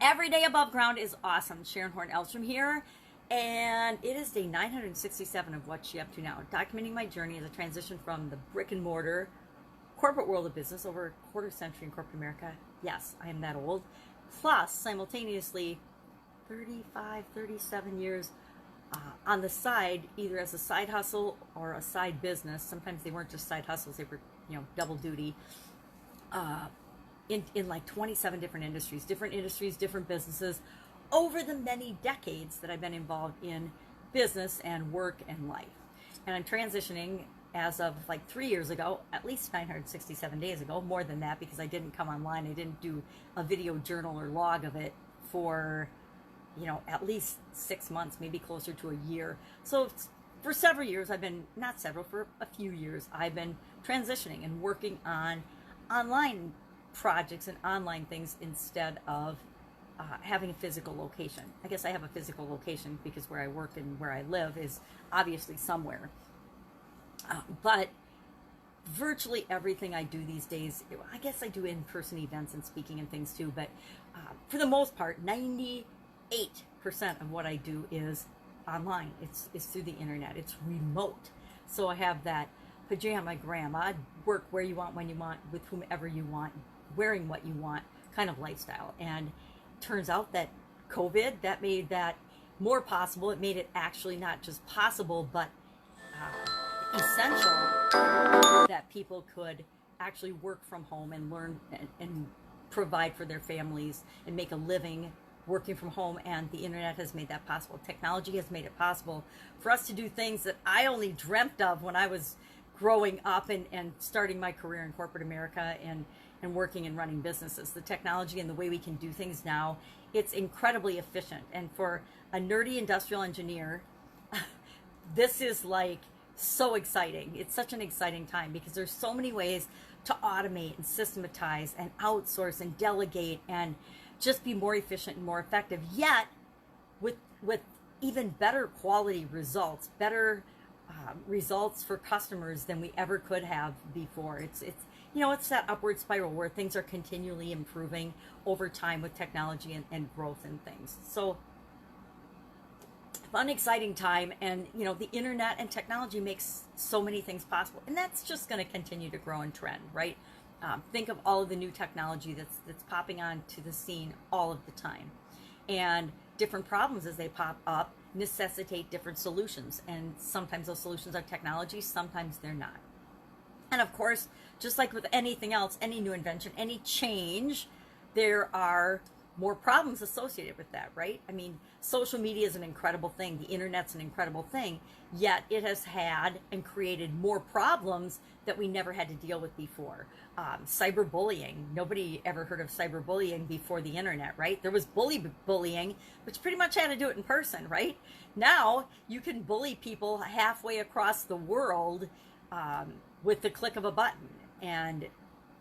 Every day above ground is awesome. Sharon Horne-Ellstrom here, and it is day 967 of What's She Up To Now, documenting my journey as a transition from the brick and mortar corporate world of business over a quarter century in corporate America. Yes, I am that old. Plus, simultaneously, 35, 37 years on the side, either as a side hustle or a side business. Sometimes they weren't just side hustles, they were, double duty. In like 27 different industries, different businesses over the many decades that I've been involved in business and work and life. And I'm transitioning as of like 3 years ago, at least 967 days ago, more than that, because I didn't come online. I didn't do a video journal or log of it for, at least 6 months, maybe closer to a year. So for several years, for a few years, I've been transitioning and working on online projects and online things instead of having a physical location. I guess I have a physical location because where I work and where I live is obviously somewhere. But virtually everything I do these days, I guess I do in-person events and speaking and things too, but for the most part, 98% of what I do is online. It's through the internet. It's remote. So I have that pajama grandma, work where you want, when you want, with whomever you want, wearing what you want kind of lifestyle. And turns out that COVID, that made that more possible. It made it actually not just possible, but essential that people could actually work from home and learn and provide for their families and make a living working from home. And the internet has made that possible. Technology has made it possible for us to do things that I only dreamt of when I was growing up and starting my career in corporate America and working and running businesses. The technology and the way we can do things now, it's incredibly efficient. And for a nerdy industrial engineer, this is like so exciting. It's such an exciting time because there's so many ways to automate and systematize and outsource and delegate and just be more efficient and more effective, yet with even better quality results, better results for customers than we ever could have before. It's that upward spiral where things are continually improving over time with technology and growth and things. So fun, exciting time. And, the internet and technology makes so many things possible. And that's just going to continue to grow and trend, right? Think of all of the new technology that's popping onto the scene all of the time. And different problems as they pop up necessitate different solutions. And sometimes those solutions are technology, sometimes they're not. And of course, just like with anything else, any new invention, any change, there are more problems associated with that, right? I mean, social media is an incredible thing. The internet's an incredible thing, yet it has had and created more problems that we never had to deal with before. Cyberbullying. Nobody ever heard of cyberbullying before the internet, right? There was bullying, but you pretty much had to do it in person, right? Now you can bully people halfway across the world with the click of a button. And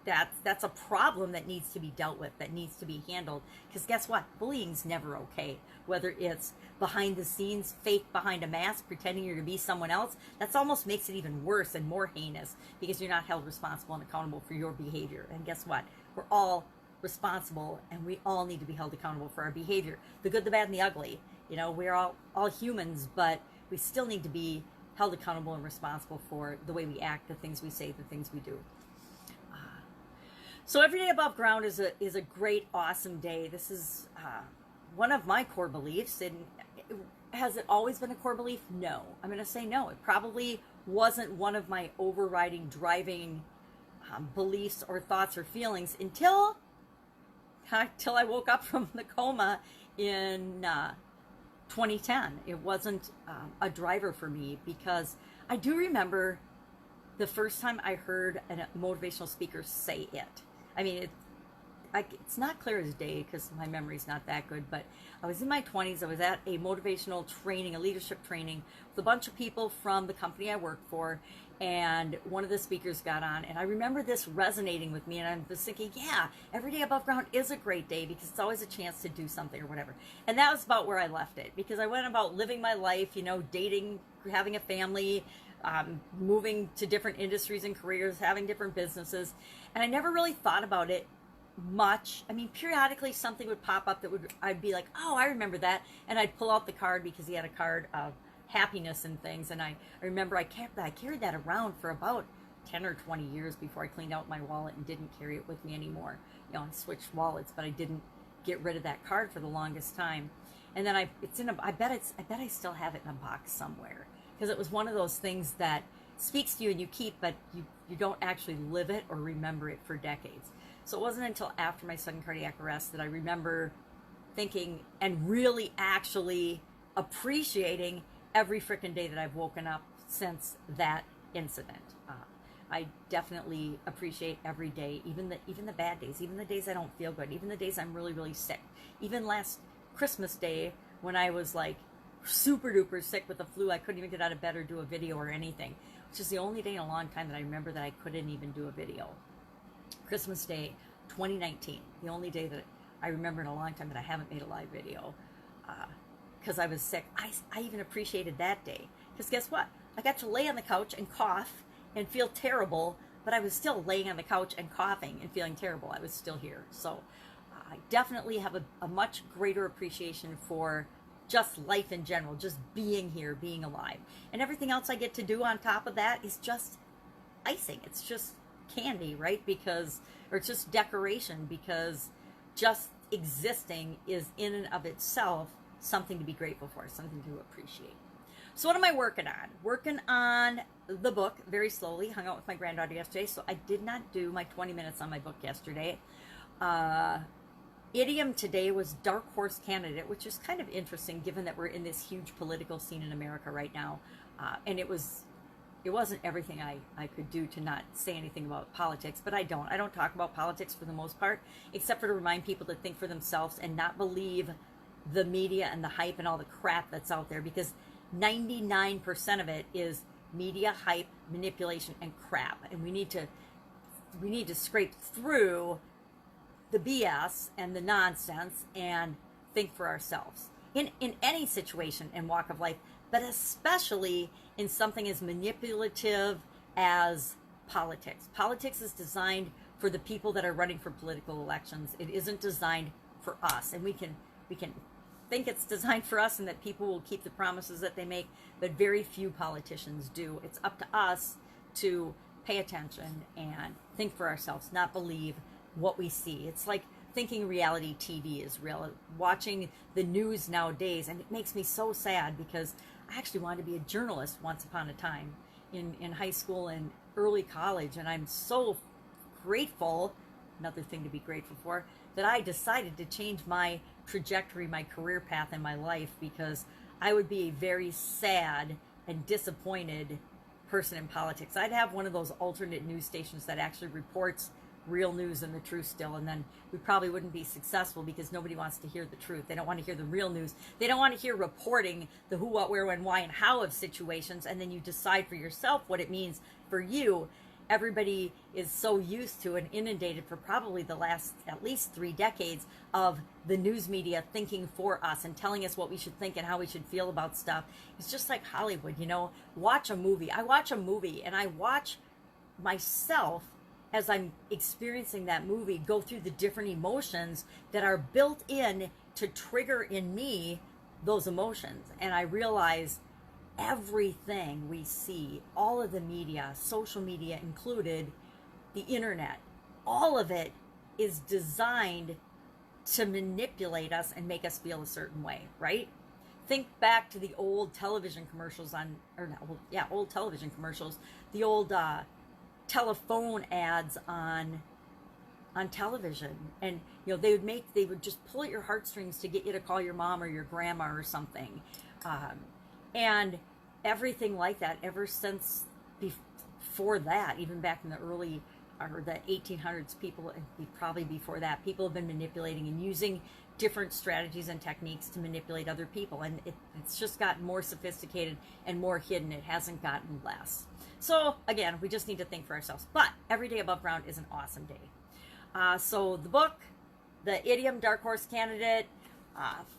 that's a problem that needs to be dealt with, that needs to be handled. Because guess what? Bullying's never okay. Whether it's behind the scenes, fake behind a mask, pretending you're to be someone else, that almost makes it even worse and more heinous because you're not held responsible and accountable for your behavior. And guess what? We're all responsible and we all need to be held accountable for our behavior. The good, the bad, and the ugly. We're all humans, but we still need to be held accountable and responsible for the way we act, the things we say, the things we do. So every day above ground is a great, awesome day. This is one of my core beliefs. And has it always been a core belief? No. I'm going to say no. It probably wasn't one of my overriding, driving beliefs or thoughts or feelings until I woke up from the coma in 2010. It wasn't a driver for me because I do remember the first time I heard a motivational speaker say it. I mean, it's not clear as day because my memory's not that good, but I was in my 20s. I was at a motivational training, a leadership training with a bunch of people from the company I worked for, and one of the speakers got on, and I remember this resonating with me, and I was thinking, yeah, every day above ground is a great day because it's always a chance to do something or whatever. And that was about where I left it because I went about living my life, dating, having a family, moving to different industries and careers, having different businesses. And I never really thought about it much. I mean, periodically something would pop up that I'd be like, oh, I remember that. And I'd pull out the card because he had a card of happiness and things. And I remember I carried that around for about 10 or 20 years before I cleaned out my wallet and didn't carry it with me anymore. You know, I switched wallets, but I didn't get rid of that card for the longest time. And then I bet I still have it in a box somewhere, because it was one of those things that speaks to you and you keep, but you don't actually live it or remember it for decades. So it wasn't until after my sudden cardiac arrest that I remember thinking and really actually appreciating every freaking day that I've woken up since that incident. I definitely appreciate every day, even the bad days, even the days I don't feel good, even the days I'm really, really sick. Even last Christmas Day, when I was like super duper sick with the flu, I couldn't even get out of bed or do a video or anything, which is the only day in a long time that I remember that I couldn't even do a video. Christmas Day 2019, the only day that I remember in a long time that I haven't made a live video, because I was sick. I even appreciated that day, because guess what? I got to lay on the couch and cough and feel terrible, but I was still laying on the couch and coughing and feeling terrible. I was still here. So I definitely have a much greater appreciation for just life in general, just being here, being alive. And everything else I get to do on top of that is just icing. It's just candy, right? Or it's just decoration, because just existing is in and of itself something to be grateful for, something to appreciate. So what am I working on? Working on the book very slowly. Hung out with my granddaughter yesterday, so I did not do my 20 minutes on my book yesterday. Idiom today was Dark Horse Candidate, which is kind of interesting given that we're in this huge political scene in America right now. And it wasn't everything I could do to not say anything about politics, but I don't talk about politics for the most part, except for to remind people to think for themselves and not believe the media and the hype and all the crap that's out there, because 99% of it is media, hype, manipulation, and crap. And we need to scrape through the BS and the nonsense and think for ourselves in any situation and walk of life, but especially in something as manipulative as politics. Politics is designed for the people that are running for political elections. It isn't designed for us, and we can think it's designed for us and that people will keep the promises that they make, but very few politicians do. It's up to us to pay attention and think for ourselves, not believe what we see. It's like thinking reality TV is real, watching the news nowadays, and it makes me so sad, because I actually wanted to be a journalist once upon a time in high school and early college, and I'm so grateful, another thing to be grateful for, that I decided to change my trajectory, my career path in my life, because I would be a very sad and disappointed person in politics. I'd have one of those alternate news stations that actually reports real news and the truth still, and then we probably wouldn't be successful, because nobody wants to hear the truth. They don't want to hear the real news. They don't want to hear reporting the who, what, where, when, why, and how of situations, and then you decide for yourself what it means for you. Everybody is so used to and inundated for probably the last at least 3 decades of the news media thinking for us and telling us what we should think and how we should feel about stuff. It's just like Hollywood, watch a movie. I watch a movie and I watch myself as I'm experiencing that movie go through the different emotions that are built in to trigger in me those emotions. And I realize everything we see, all of the media, social media included, the internet, all of it is designed to manipulate us and make us feel a certain way, right? Think back to the old television commercials old television commercials, the old telephone ads on television, and they would just pull at your heartstrings to get you to call your mom or your grandma or something, and everything like that ever since before that, even back in the early or the 1800s, people, probably before that, people have been manipulating and using different strategies and techniques to manipulate other people, and it's just gotten more sophisticated and more hidden. It hasn't gotten less. So again, we just need to think for ourselves. But every day above ground is an awesome day. So the book, the Idiom Dark Horse Candidate,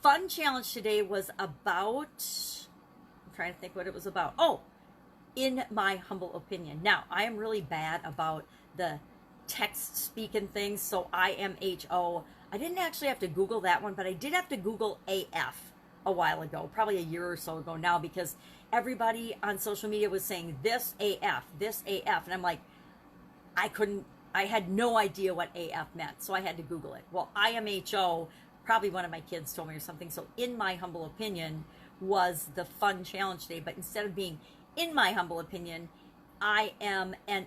fun challenge today was about, I'm trying to think what it was about. Oh, in my humble opinion. Now, I am really bad about the text speaking things. So IMHO. I didn't actually have to Google that one, but I did have to Google AF a while ago, probably a year or so ago now, because everybody on social media was saying this AF, and I'm like, I had no idea what AF meant, so I had to Google it. Well, IMHO, probably one of my kids told me or something, so in my humble opinion was the fun challenge day, but instead of being in my humble opinion, I am an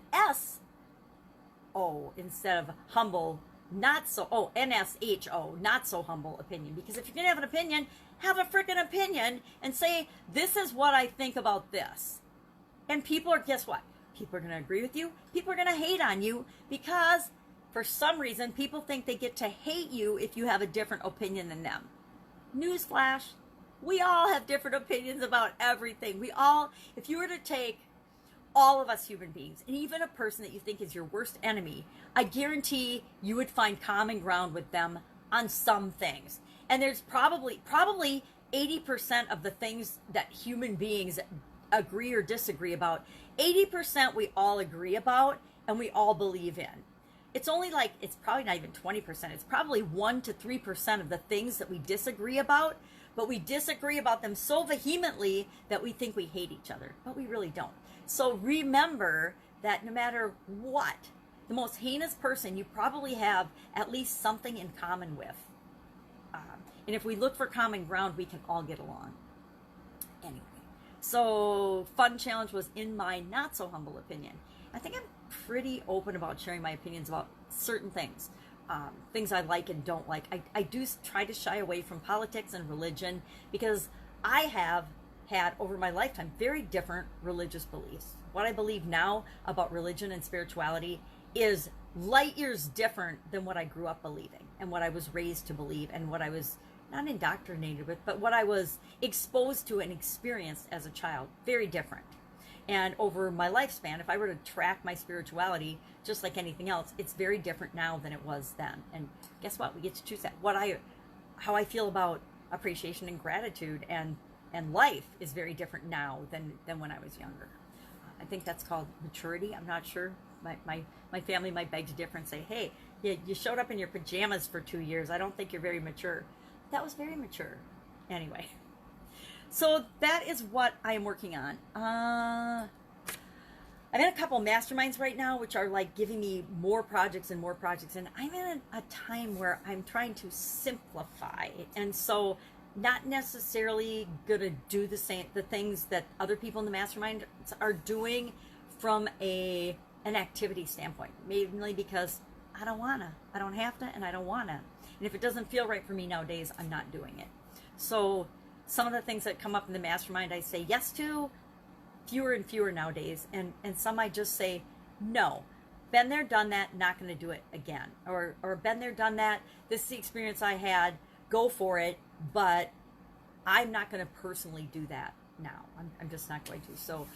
SO instead of humble, not so, NSHO, not so humble opinion, because if you're going to have an opinion, have a freaking opinion and say, this is what I think about this. And people are, guess what? People are going to agree with you. People are going to hate on you because for some reason, people think they get to hate you if you have a different opinion than them. Newsflash, we all have different opinions about everything. We all, if you were to take all of us human beings, and even a person that you think is your worst enemy, I guarantee you would find common ground with them on some things. And there's probably 80% of the things that human beings agree or disagree about, 80% we all agree about and we all believe in. It's only like, it's probably not even 20%. It's probably 1 to 3% of the things that we disagree about, but we disagree about them so vehemently that we think we hate each other, but we really don't. So remember that no matter what, the most heinous person you probably have at least something in common with. And if we look for common ground, we can all get along. Anyway, so fun challenge was in my not so humble opinion. I think I'm pretty open about sharing my opinions about certain things. Things I like and don't like. I do try to shy away from politics and religion because I have had over my lifetime very different religious beliefs. What I believe now about religion and spirituality is light years different than what I grew up believing and what I was raised to believe and what I was not indoctrinated with, but what I was exposed to and experienced as a child. Very different. And over my lifespan, if I were to track my spirituality, just like anything else, it's very different now than it was then. And guess what? We get to choose that. How I feel about appreciation and gratitude and life is very different now than when I was younger. I think that's called maturity. I'm not sure. My family might beg to differ and say, hey, you showed up in your pajamas for 2 years. I don't think you're very mature. That was very mature. Anyway. So that is what I am working on. I'm in a couple masterminds right now, which are like giving me more projects. And I'm in a time where I'm trying to simplify. And so not necessarily going to do the things that other people in the mastermind are doing from an activity standpoint. Mainly because I don't want to. I don't have to, and I don't want to. And if it doesn't feel right for me nowadays, I'm not doing it. So some of the things that come up in the mastermind, I say yes to, fewer and fewer nowadays. And some I just say, no, been there, done that, not going to do it again. Or been there, done that, this is the experience I had, go for it, but I'm not going to personally do that now. I'm just not going to. So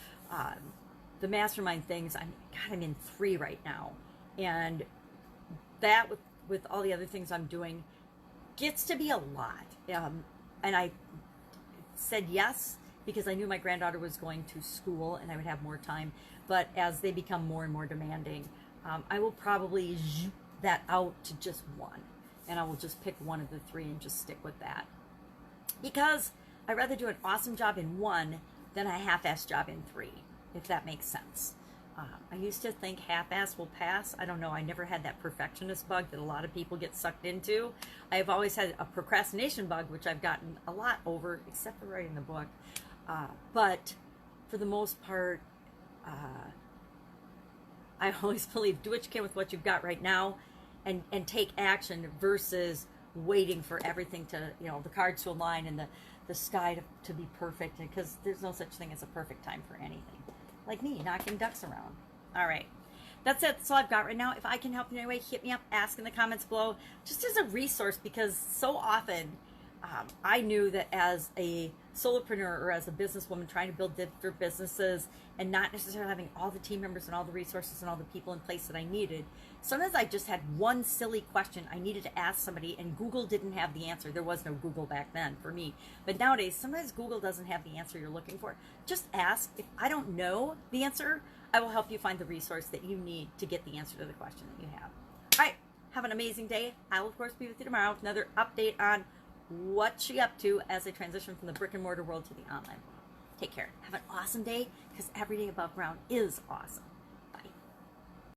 the mastermind things, I'm in 3 right now. And that with all the other things I'm doing gets to be a lot. And I said yes because I knew my granddaughter was going to school and I would have more time. But as they become more and more demanding, I will probably zoom that out to just 1. And I will just pick one of the 3 and just stick with that. Because I'd rather do an awesome job in 1 than a half-ass job in 3, if that makes sense. I used to think half-ass will pass. I don't know. I never had that perfectionist bug that a lot of people get sucked into. I've always had a procrastination bug, which I've gotten a lot over, except for writing the book. But for the most part, I always believe do what you can with what you've got right now and take action versus waiting for everything to, the cards to align and the sky to be perfect, because there's no such thing as a perfect time for anything. Like me, knocking ducks around. All right. That's it. That's all I've got right now. If I can help in any way, hit me up, ask in the comments below, just as a resource, because so often I knew that as a solopreneur or as a businesswoman trying to build different businesses and not necessarily having all the team members and all the resources and all the people in place that I needed, sometimes I just had one silly question I needed to ask somebody and Google didn't have the answer. There was no Google back then for me. But nowadays, sometimes Google doesn't have the answer you're looking for. Just ask. If I don't know the answer, I will help you find the resource that you need to get the answer to the question that you have. All right, have an amazing day. I will, of course, be with you tomorrow with another update on what's she up to as I transition from the brick and mortar world to the online world. Take care. Have an awesome day, because every day above ground is awesome.